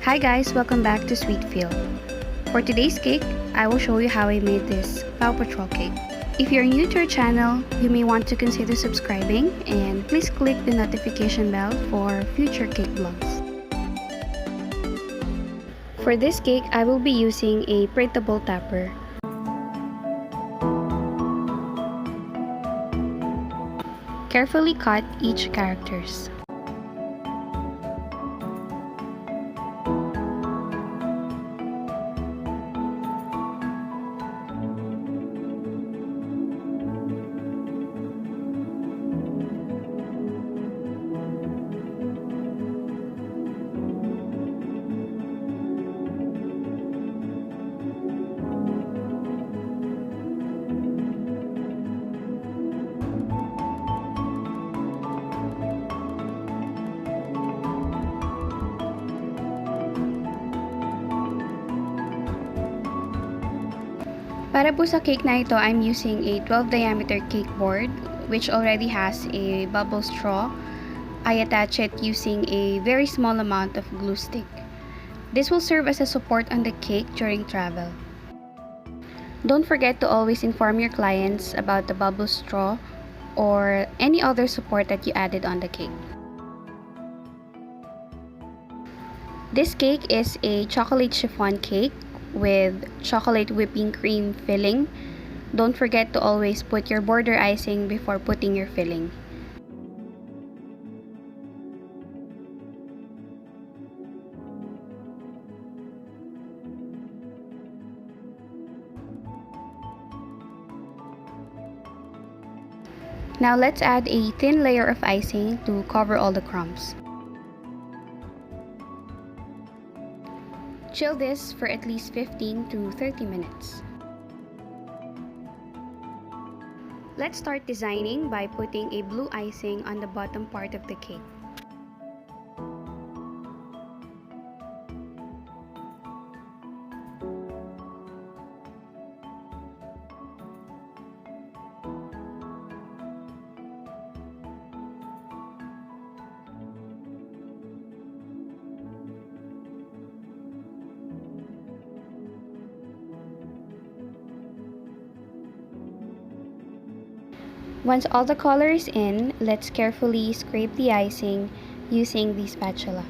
Hi guys, welcome back to Sweetfield. For today's cake, I will show you how I made this Paw Patrol cake. If you're new to our channel, you may want to consider subscribing and please click the notification bell for future cake vlogs. For this cake, I will be using a printable topper. Carefully cut each characters. Para po sa cake na ito, I'm using a 12 diameter cake board which already has a bubble straw. I attach it using a very small amount of glue stick. This will serve as a support on the cake during travel. Don't forget to always inform your clients about the bubble straw or any other support that you added on the cake. This cake is a chocolate chiffon cake with chocolate whipping cream filling. Don't forget to always put your border icing before putting your filling. Now let's add a thin layer of icing to cover all the crumbs. Chill this for at least 15 to 30 minutes. Let's start designing by putting a blue icing on the bottom part of the cake. Once all the color is in, let's carefully scrape the icing using the spatula.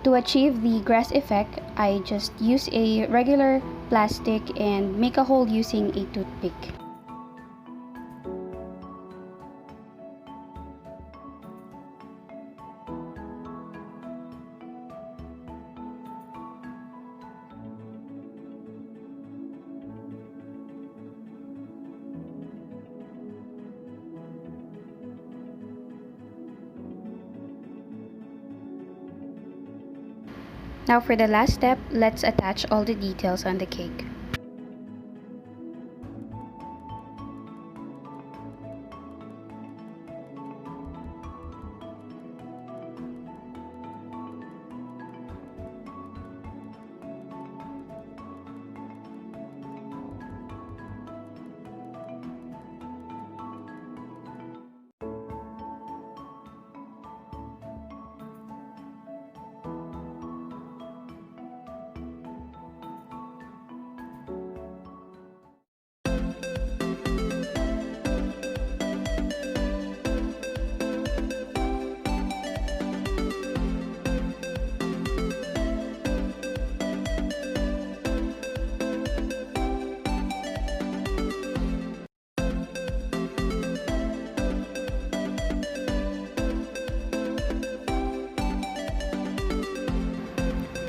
To achieve the grass effect, I just use a regular plastic and make a hole using a toothpick. Now for the last step, let's attach all the details on the cake.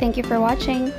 Thank you for watching.